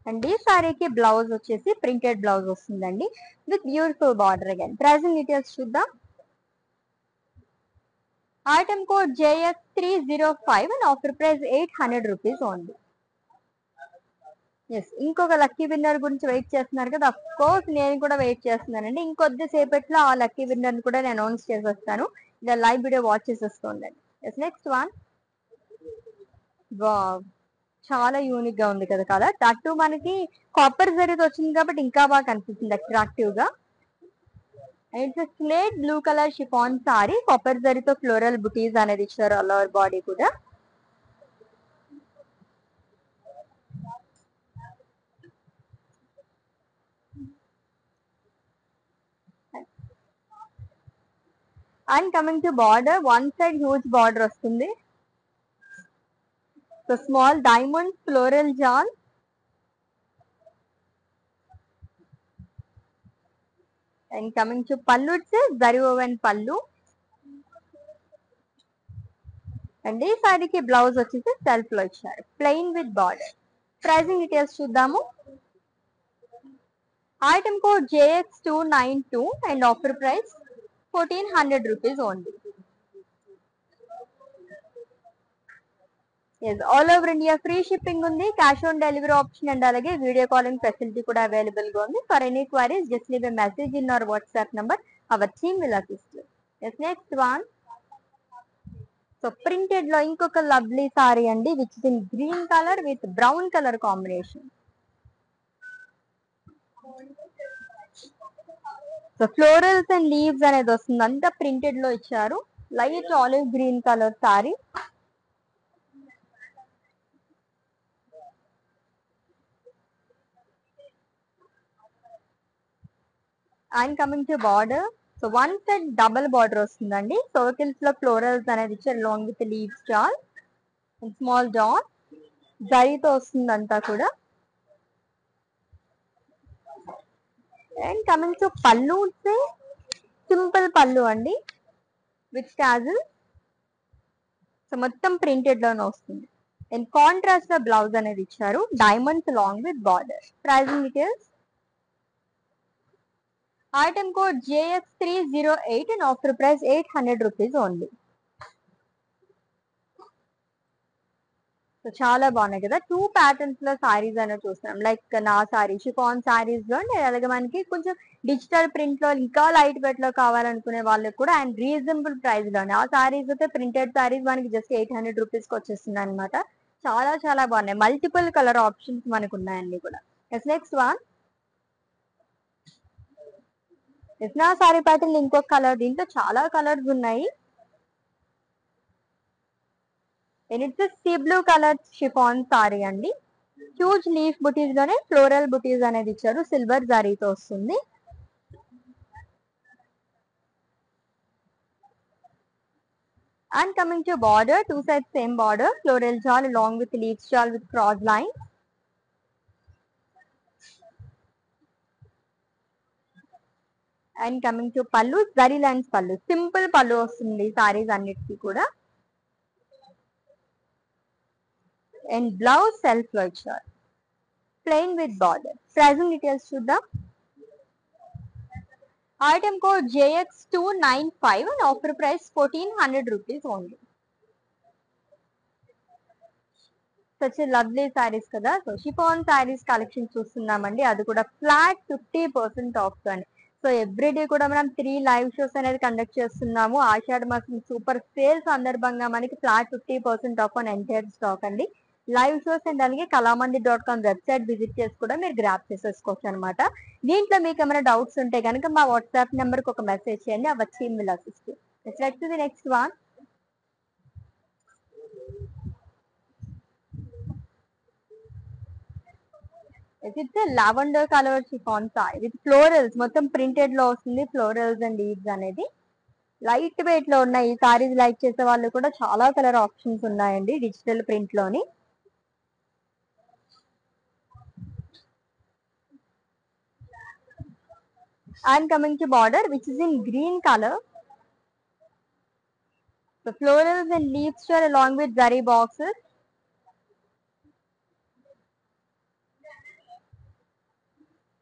And ఈ సారీకి blouse వచ్చేసి printed blouse వస్తుందండి with beautiful border again. Pricing details చూద్దాం. Item code JX305 and offer price 800 rupees only. Yes ఇంకొక lucky winner గురించి wait చేస్తున్నారు కదా, of course నేను కూడా వెయిట్ చేస్తున్నానండి. ఇంకొద్ది సేపట్లో ఆ లక్కీ విన్నర్ కూడా నేను అనౌన్స్ చేసేస్తాను, ఇలా లైవ్ వీడియో వాచ్ చేసేసుకోండి. Yes next one. వావ్ చాలా యూనిక్ గా ఉంది కదా కలర్, దట్టు మనకి కాపర్ జరీతో వచ్చింది కాబట్టి ఇంకా బాగా కనిపిస్తుంది అట్రాక్టివ్ గా. It's slate blue colour chiffon saree, copper జరీతో ఫ్లోరల్ బుటీస్ అనేది ఇచ్చారు ఆల్ ఓవర్ బాడీ కూడా. And coming to border, one side huge border వస్తుంది. So small diamond floral jaal. And coming to pallu వచ్చి జరీ ఓవెన్ పళ్ళు. అండ్ ఈ సారీకి బ్లౌజ్ వచ్చేసి సెల్ఫ్ లో ఇచ్చారు, plain with border. Pricing details చూద్దాము. Item code JX292 and offer price 1400 rupees only. Yes all over India free shipping ఉంది, cash on delivery option and అలాగే video calling facility కూడా available గా ఉంది. For any queries just leave a message in our WhatsApp number, our team will assist you. Yes next one. So printed లో ఇంకొక lovely saree అండి, which is in green colour with brown colour combination. So florals and leaves అనేది వస్తుంది, అంతా printed లో ఇచ్చారు. Light olive green colour saree. And coming to border, so one side double border వస్తుందండి. Circles లో ఫ్లోరల్స్ అనేది ఇచ్చారు లాంగ్ విత్ లీవ్స్ చాల్ స్మాల్ డాట్ జరీతో వస్తుంది అంతా కూడా. అండ్ కమింగ్ టు పళ్ళు, సింపుల్ పళ్ళు అండి విత్ టాజిల్. సో మొత్తం ప్రింటెడ్ లోనే వస్తుంది. అండ్ కాంట్రాస్ట్ లో బ్లౌజ్ అనేది ఇచ్చారు, diamonds long with border. Pricing details, item code JX308 and offer price 800 rupees only. So చాలా బాగున్నాయి కదా, 2 ప్యాటర్న్స్ లో సారీస్ అనేది చూస్తున్నాం. లైక్ నా సారీ షిఫాన్ సారీస్ లో, అలాగే మనకి కొంచెం డిజిటల్ ప్రింట్ లో ఇంకా లైట్ వెయిట్ లో కావాలనుకునే వాళ్ళకి కూడా అండ్ రీజనబుల్ ప్రైస్ లోనే. ఆ సారీస్ అయితే ప్రింటెడ్ సారీస్ మనకి జస్ట్ 800 రూపీస్ కి వచ్చేస్తుంది అనమాట. చాలా చాలా బాగున్నాయి, మల్టిపుల్ కలర్ ఆప్షన్స్ మనకు ఉన్నాయండి కూడా. నెక్స్ట్ వన్, నా సారీ ప్యాటర్న్ ఇంకొక కలర్, దీంట్లో చాలా కలర్స్ ఉన్నాయి. It's sea blue colour chiffon sorry అండి. హ్యూజ్ లీఫ్ బుటీస్ లోనే ఫ్లోరల్ బుటీస్ అనేది ఇచ్చారు, సిల్వర్ జరీతో వస్తుంది. And coming to border, 2 sides same border, floral jaal along with leaves shawl with cross line. And coming to pallu, zari lines పళ్ళు, సింపుల్ పళ్ళు వస్తుంది సారీస్ అన్నిటికీ కూడా. అండ్ బ్లౌజ్ సెల్ఫ్ లో ఇచ్చారు, plain with border. Pricing details చూద్దాం. Item code JX295 and offer price 1400 rupees only. Such lovely sarees కదా. So chiffon sarees collection చూస్తున్నామండి, అది కూడా ఫ్లాట్ 50% ఆఫ్ అండి. సో ఎవ్రీడే కూడా మనం 3 లైవ్ షోస్ అనేది కండక్ట్ చేస్తున్నాము. ఆషాఢ మాసం సూపర్ సేల్ సందర్భంగా మనకి flat 50% off on entire stock అండి. లైవ్ షోస్ అండ్ అలాగే kalamandir.com వెబ్సైట్ విజిట్ చేసి కూడా మీరు గ్రాప్ చేసేసుకోవచ్చు అనమాట. దీంట్లో మీకు ఏమైనా డౌట్స్ ఉంటే కనుక మా వాట్సాప్ నెంబర్ కి ఒక మెసేజ్ చేయండి, ఆ team will assist. Next one, it's lavender colour chiffon sorry with florals, మొత్తం ప్రింటెడ్ లో వస్తుంది, ఫ్లోరల్స్ అండ్ లీవ్స్ అనేది. లైట్ వెయిట్ లో ఉన్నాయి. ఈ సారీస్ లైక్ చేసే వాళ్ళు కూడా చాలా కలర్ ఆప్షన్స్ ఉన్నాయండి డిజిటల్ ప్రింట్ లోని. And coming to border which is in green colour. The florals and leaves share along with zari boxes.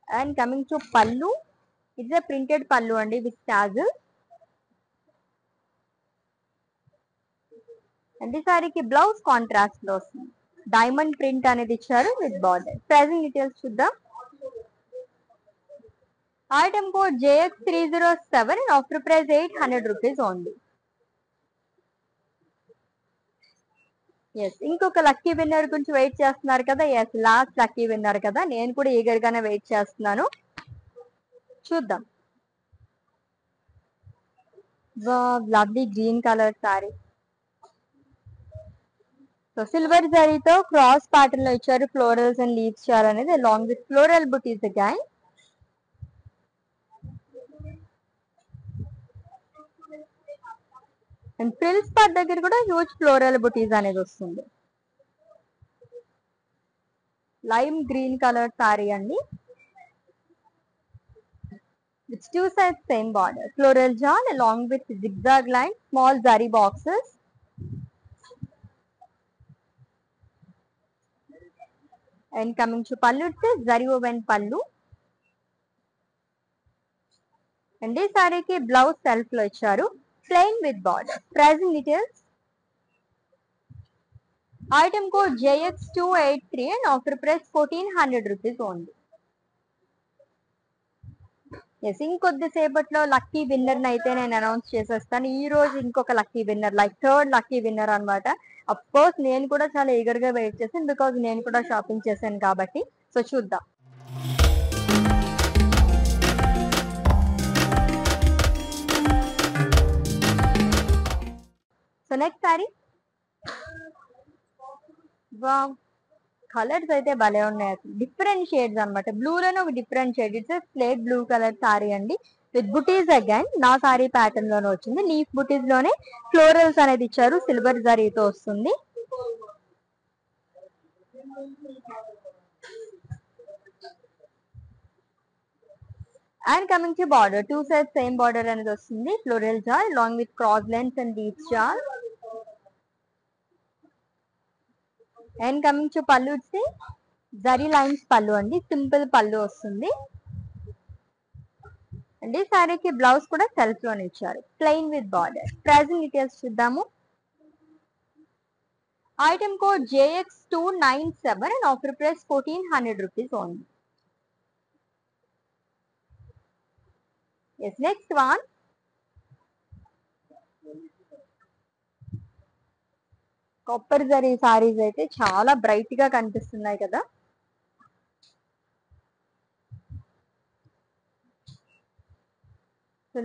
And coming to pallu, it's a printed pallu andi with tassels. And this saree ki blouse contrast lo vastundi, diamond print anedi icharu with border. Pricing details chuddam. Item code JX307 and offer price 800 rupees only. Yes, ఇంకొక lucky winner గురించి wait చేస్తున్నారు కదా. Yes, last lucky winner కదా, నేను కూడా eager గానే wait చేస్తున్నాను. చూద్దాం. Lovely green colour saree. So silver జరీతో క్రాస్ ప్యాటర్న్ లో ఇచ్చారు, ఫ్లోరల్స్ అండ్ లీవ్స్ షాల్ అనేది along with floral buttis again. And frills part దగ్గర కూడా హ్యూజ్ ఫ్లోరల్ బుటీస్ అనేది వస్తుంది. లైమ్ గ్రీన్ కలర్ సారీ అండి. With 2 sides same border, floral yarn along with zigzag line, small zari boxes. And coming to pallu, it says zari woven pallu. And this saree ki blouse self lo icharu, plain with border. Pricing details. Item code JX283 and offer price 1400 rupees only. Yes, ఇంకొద్దిసేపట్లో lucky winner అయితే నేను announce చేసేస్తాను. ఈ రోజు ఇంకొక lucky winner, like third lucky winner అనమాట. Of course నేను కూడా చాలా ఈగర్ గా వెయిట్ చేశాను, బికాజ్ నేను కూడా షాపింగ్ చేశాను కాబట్టి. సో చూద్దాం. So next sorry, wow, colours అయితే భలే ఉన్నాయి అసలు. డిఫరెంట్ షేడ్స్ అనమాట. బ్లూ లోనే ఒక different shade. It's slate blue colour sorry అండి, విత్ బుటీస్ అగైన్ నా సారీ ప్యాటర్న్ లోనే వచ్చింది. లీఫ్ బుటీస్ లోనే ఫ్లోరల్స్ అనేది ఇచ్చారు, సిల్వర్ జరీతో వస్తుంది. And coming to border, two side same border అనేది వస్తుంది. Floral jaal along with cross lines and deep jaal. And coming to pallu వచ్చి జరీ లైన్స్ పళ్ళు అండి, సింపుల్ పళ్ళు వస్తుంది. అండ్ ఈ సారీకి బ్లౌజ్ కూడా సెల్ఫ్ లోనే ఇచ్చారు, plain with border. Pricing details చూద్దాము. Item code JX297 and offer price 1400 rupees only. Yes, next one. Copper zari sarees అయితే చాలా బ్రైట్ గా కనిపిస్తున్నాయి కదా.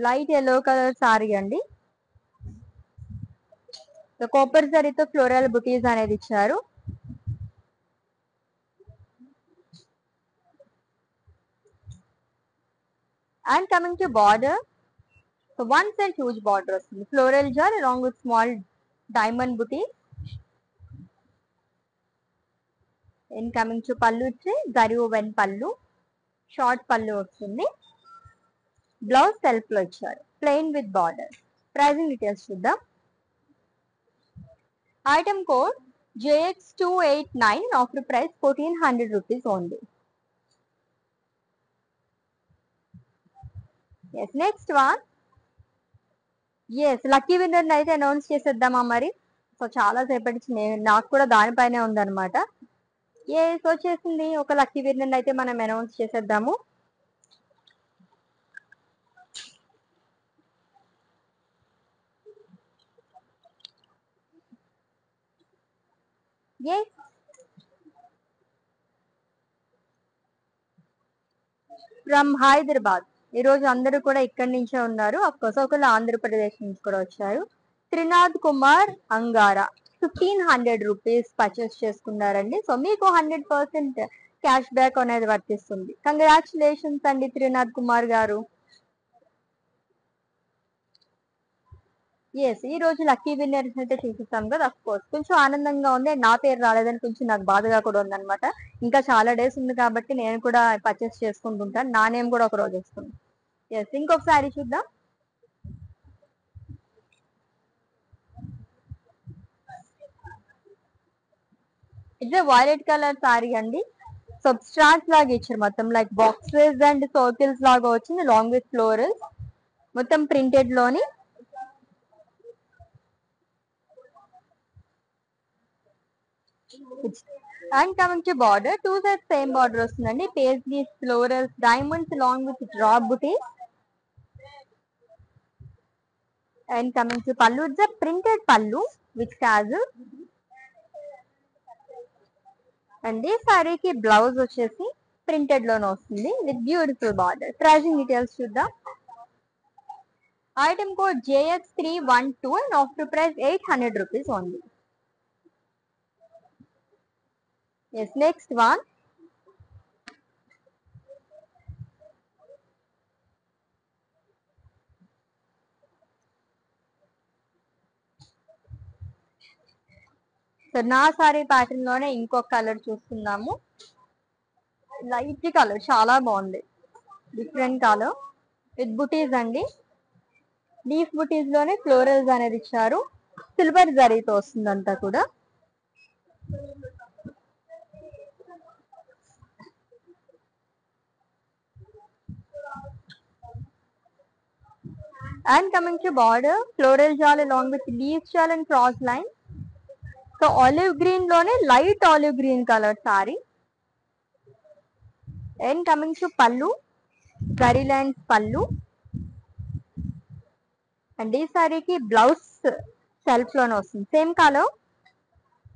లైట్ ఎల్లో కలర్ సారీ అండి. కాపర్ జరీతో ఫ్లోరల్ బుటీస్ అనేది ఇచ్చారు. And coming to border, so one side huge border వస్తుంది. Floral jaal along with small diamond buti. And coming to pallu వచ్చి జరీ ఓవెన్ పళ్ళు, షార్ట్ పళ్ళు వస్తుంది. బ్లౌజ్ సెల్ఫ్ లో ఇచ్చారు, plain with border. Pricing details చూద్దాం. Item code JX289 and offer price 1400 rupees only. Yes, next one. Yes, lucky winner అయితే announce చేసేద్దామా మరి. సో చాలా సేపటి నాకు కూడా దానిపైనే ఉందన్నమాట. ఎస్, వచ్చేసింది. ఒక లక్కీ విన్నర్ అయితే మనం అనౌన్స్ చేసేద్దాము. Yes, from Hyderabad. ఈ రోజు అందరూ కూడా ఇక్కడి నుంచే ఉన్నారు. అఫ్కోర్స్ ఒకళ్ళు ఆంధ్రప్రదేశ్ నుంచి కూడా వచ్చారు. Trinath Kumar Angara 1500 rupees purchase చేసుకున్నారండి. సో మీకు 100% క్యాష్ బ్యాక్ అనేది వర్తిస్తుంది. కంగ్రాచులేషన్స్ అండి త్రినాథ్ కుమార్ గారు. ఎస్, ఈ రోజు లక్కీ విన్నర్స్ అయితే చూపిస్తాం కదా. అఫ్ కోర్స్ కొంచెం ఆనందంగా ఉంది. నా పేరు రాలేదని కొంచెం నాకు బాధగా కూడా ఉందన్నమాట. ఇంకా చాలా డేస్ ఉంది కాబట్టి నేను కూడా పర్చేస్ చేసుకుంటుంటాను. నా నేమ్ కూడా ఒక రోజు వస్తుంది. ఎస్, ఇంకొకసారి చూద్దాం. ఇట్స్ వైలెట్ కలర్ సారీ అండి. సబ్స్ట్రాట్స్ లాగా ఇచ్చారు, మొత్తం లైక్ బాక్సెస్ అండ్ సర్కిల్స్ లాగా వచ్చింది, లాంగ్ విత్ ఫ్లోరల్స్, మొత్తం ప్రింటెడ్ లోని. And coming to border, two side same border వస్తుందండి. Paisleys, florals, diamonds long with drop butis. And coming to pallu, it's printed pallu with tassel. And ఈ సారీకి బ్లౌజ్ వచ్చేసి printed లోనే వస్తుంది with beautiful border. Pricing details చూద్దాం. Item code JX312 and offer price 800 rupees only. Yes, next one. So నా saree pattern లోనే ఇంకొక colour చూస్తున్నాము. లైట్ కలర్, చాలా బాగుంది. డిఫరెంట్ కలర్ విత్ బుటీస్ అండి. లీఫ్ బుటీస్ లోనే ఫ్లోరల్స్ అనేది ఇచ్చారు. సిల్వర్ జరీతో వస్తుంది అంతా కూడా. And coming to border, floral jal along with leaf jal and cross line. So olive green లోనే light olive green colour saree. And coming to pallu, zari lines పళ్ళు. అండ్ ఈ సారీకి బ్లౌజ్ సెల్ఫ్ లోనే వస్తుంది, same colour,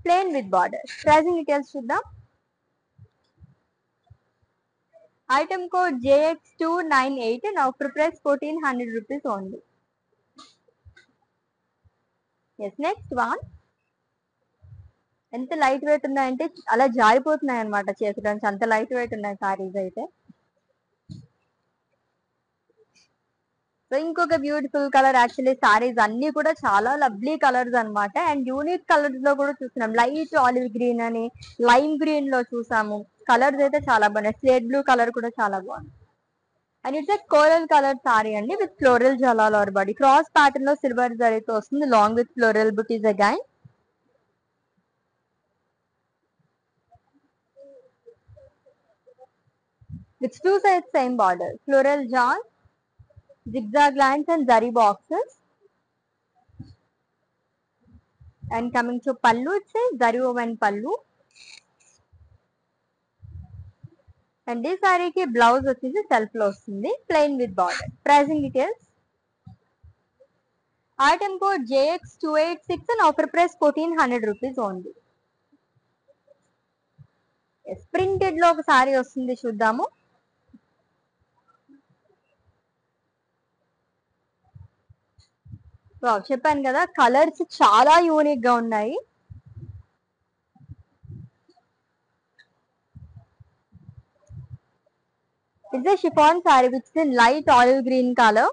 plain with border. Pricing details చూద్దాం. Item code JX298 and offer price 1400 rupees only. Yes next one. ఎంత light weight ఉన్నాయంటే అలా జారిపోతున్నాయి అనమాట చేతుల నుంచి, అంత లైట్ వెయిట్ ఉన్నాయి సారీస్ అయితే. సో ఇంకొక బ్యూటిఫుల్ కలర్, యాక్చువల్లీ సారీస్ అన్ని కూడా చాలా లవ్లీ కలర్స్ అన్నమాట. అండ్ యూనిక్ కలర్స్ లో కూడా చూస్తున్నాం. లైట్ ఆలివ్ గ్రీన్ అని, లైమ్ గ్రీన్ లో చూసాము. కలర్స్ అయితే చాలా బాగున్నాయి. స్లేట్ బ్లూ కలర్ కూడా చాలా బాగుంది. And it's a coral colour sorry అండి విత్ ఫ్లోరల్ జలాల్ ఆర్ బాడీ క్రాస్ ప్యాటర్న్ లో సిల్వర్ జరీతో వస్తుంది, long with floral buttis again. With two sides same border, floral jawn, zigzag lines and zari boxes. And coming to pallu, it says zari woven pallu. And this saree ki blouse వచ్చేసి self లో వస్తుంది, plain with border. Pricing details. Item code JX286 and offer price 1400 rupees only. Yes, printed లో ఒక sorry వస్తుంది చూద్దాము. చెప్పాను కదా colours చాలా యూనిక్ గా ఉన్నాయి. It's a chiffon saree which is in light olive green color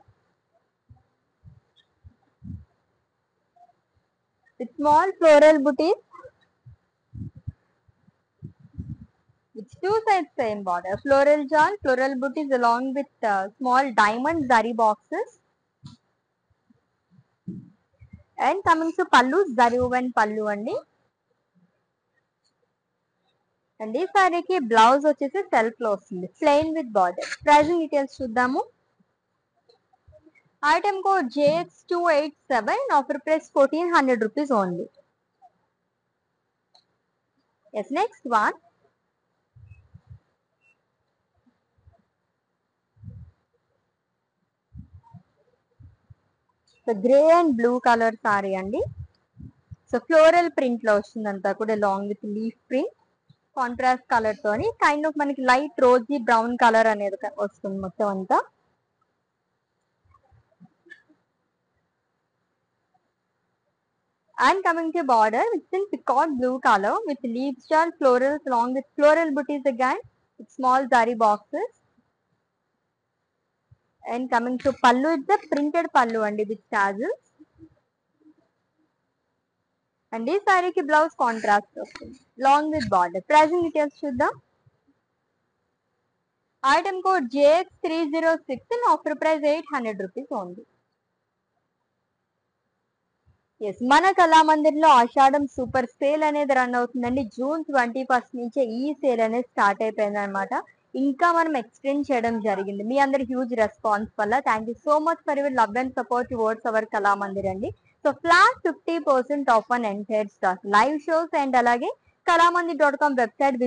with small floral booties with two sides same border, floral jawn, floral booties along with small diamond zari boxes. And coming to pallu, zari woven pallu andi. And ఈ సారీకి blouse వచ్చేసి self లో వస్తుంది, plain with border. Pricing details చూద్దాము. Item code JX287, offer price 1400 rupees only. Yes next one. Grey and blue colour sorry అండి. So floral print లో వస్తుంది అంతా కూడా, long with leaf print contrast colour తోని కైండ్ ఆఫ్ మనకి light rosy brown colour అనేది వస్తుంది మొత్తం అంతా. And coming to border, it's in peacock blue color with leaf style florals along with floral booties again with small zari boxes. And coming to pallu, it's a printed pallu andi with tassels. And this saree ki blouse contrast వస్తుంది, long with border. Pricing details చూద్దాం. Item code JX306 and offer price 800 rupees only. Yes, మన కళామందిర్లో ఆషాఢం super sale అనేది run అవుతుందండి. June 21st నుంచే ఈ sale అనేది start అయిపోయింది అనమాట. ఇంకా మనం ఎక్స్టెండ్ చేయడం జరిగింది. మీ అందరి హ్యూజ్ రెస్పాన్స్ వల్ల thank you so much for your love and support towards our Kalamandir అండి. So flat 50% off on entire stock, live shows and అలాగే కళామందిర్.com వెబ్సైట్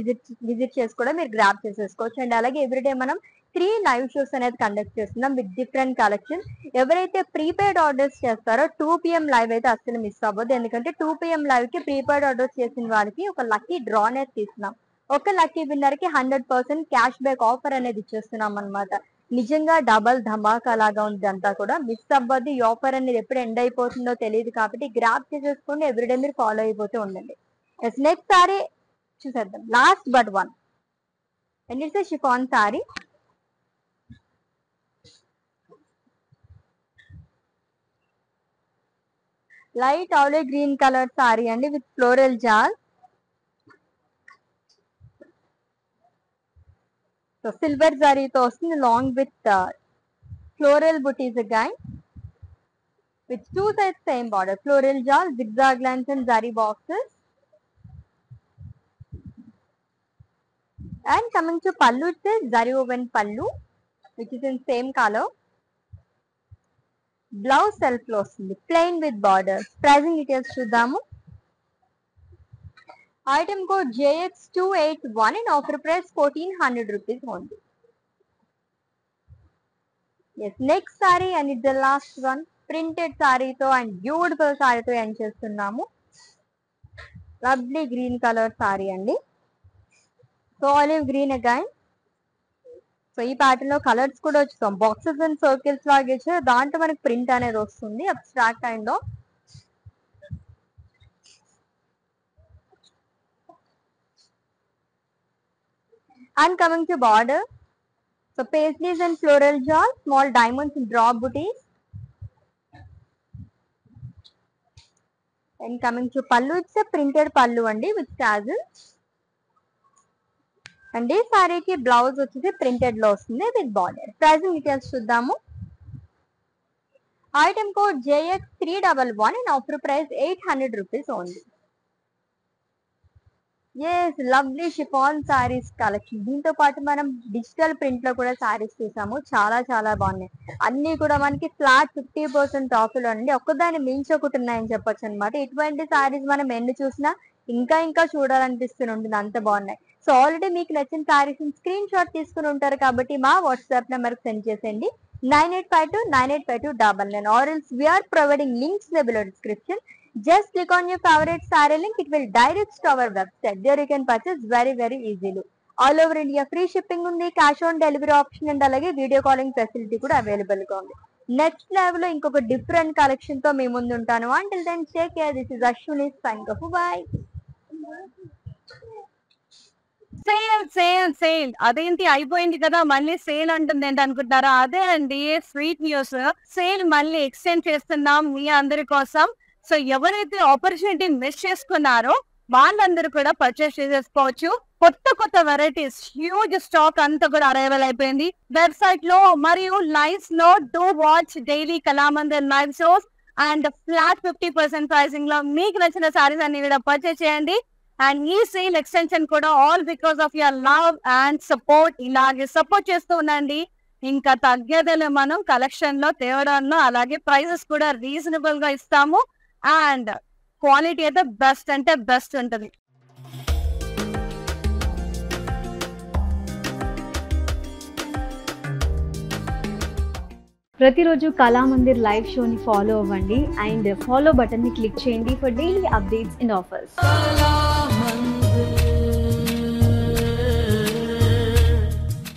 విజిట్ చేసి కూడా మీరు గ్రాప్ చేసేసుకోవచ్చు. అండ్ అలాగే ఎవ్రీడే మనం 3 లైవ్ షోస్ అనేది కండక్ట్ చేస్తున్నాం విత్ డిఫరెంట్ కలెక్షన్. ఎవరైతే ప్రీపెయిడ్ ఆర్డర్స్ చేస్తారో 2 PM లైవ్ అయితే అస్సలు మిస్ అవ్వద్దు, ఎందుకంటే 2 PM లైవ్ కి ప్రీపెయిడ్ ఆర్డర్స్ చేసిన వాళ్ళకి ఒక లక్కీ డ్రా అనేది తీస్తున్నాం. ఒక లక్కీ విన్నర్ కి 100% క్యాష్ బ్యాక్ ఆఫర్ అనేది ఇచ్చేస్తున్నాం అనమాట. నిజంగా డబల్ ధమాకా లాగా ఉంది అంతా కూడా. మిస్ అవ్వద్దు, ఈ ఆఫర్ అనేది ఎప్పుడు ఎండ్ అయిపోతుందో తెలియదు కాబట్టి గ్రాప్ చేసేసుకోండి, ఎవ్రీడే మీరు ఫాలో అయిపోతూ ఉండండి. నెక్స్ట్ సారీ చూసేద్దాం, last but one. And it's chiffon sorry. Light olive green colour sorry అండి విత్ ఫ్లోరల్ జాల్. సో సిల్వర్ జరీతో వస్తుంది, long with floral buttis again with two sides same border, floral jawl, zigzag lines and zari boxes. And coming to pallu, it says zari woven pallu which is in same color. Blouse self లో వస్తుంది, plain with border. Pricing details చూద్దాము. Item code JX281 and offer price 1400 rupees only. Yes, next saree and it's the last one. Printed saree తో and beautiful సారీతో end చేస్తున్నాము. Lovely green colour sorry అండి. So olive green again. So ఈ pattern లో colours కూడా వచ్చాం, boxes and circles లాగా ఇచ్చారు. దాంట్లో మనకి ప్రింట్ అనేది వస్తుంది abstract and And coming to border, so paisleys and floral jewels, small diamonds and drop booties. And coming to pallu, it's a printed pallu andi with tassels. And ఈ సారీకి blouse వచ్చేసి printed లో వస్తుంది with border. Pricing details చూద్దాము. Item code JX311 and offer price 800 rupees only. Yes, lovely chiffon sarees collection. దీంతో పాటు మనం digital print లో కూడా సారీస్ చూసాము, చాలా చాలా బాగున్నాయి. అన్ని కూడా మనకి ఫ్లాట్ 50% ఆఫ్ లో అండి, ఒక్కదాన్ని మించి ఒకటి ఉన్నాయని చెప్పొచ్చు అనమాట. ఇటువంటి సారీస్ మనం ఎన్ని చూసినా ఇంకా ఇంకా చూడాలనిపిస్తూనే ఉంటుంది, అంత బాగున్నాయి. సో ఆల్రెడీ మీకు నచ్చిన సారీస్ స్క్రీన్ షాట్ తీసుకుని ఉంటారు కాబట్టి మా వాట్సాప్ నెంబర్ కి సెండ్ చేసేయండి 9852985299, or else we are providing links in the below description. Just click on your favorite saree link, it will direct to our website. There you can purchase very easily. All over India free shipping undi, cash on delivery option and alage video calling facility kuda available ga undi. Next level lo inkoka different collection tho me mundu untanu. Until then, take care. This is Ashwini signing off. Bye. Sale అదేంటి అయిపోయింది కదా మళ్ళీ sale అంటుంది ఏంటి అనుకుంటారా? అదే అండి sweet news. Sale మళ్ళీ ఎక్స్టెండ్ చేస్తున్నాం మీ అందరి కోసం. సో ఎవరైతే ఆపర్చునిటీ మిస్ చేసుకున్నారో వాళ్ళందరూ కూడా పర్చేస్ చేసేసుకోవచ్చు. కొత్త వెరైటీస్, హ్యూజ్ స్టాక్ అంతా కూడా అరైవల్ అయిపోయింది వెబ్సైట్ లో మరియు లైవ్స్ లో. Do watch daily Kalamandir live shows and flat 50% pricing లో మీకు నచ్చిన సారీస్ అన్ని కూడా పర్చేస్ చేయండి. అండ్ ఈ సేల్ ఎక్స్టెన్షన్ కూడా all because of your love and support. ఇలాగే సపోర్ట్ చేస్తూ ఉండండి. ఇంకా తగ్గేదేలే మనం కలెక్షన్ లో తేవడంలో. అలాగే ప్రైజెస్ కూడా రీజనబుల్ గా ఇస్తాము అండ్ క్వాలిటీ అయితే బెస్ట్ అంటే బెస్ట్ ఉంటుంది. ప్రతిరోజు కళామందిర్ లైవ్ షోని ఫాలో అవ్వండి అండ్ ఫాలో బటన్ని క్లిక్ చేయండి for daily updates and offers.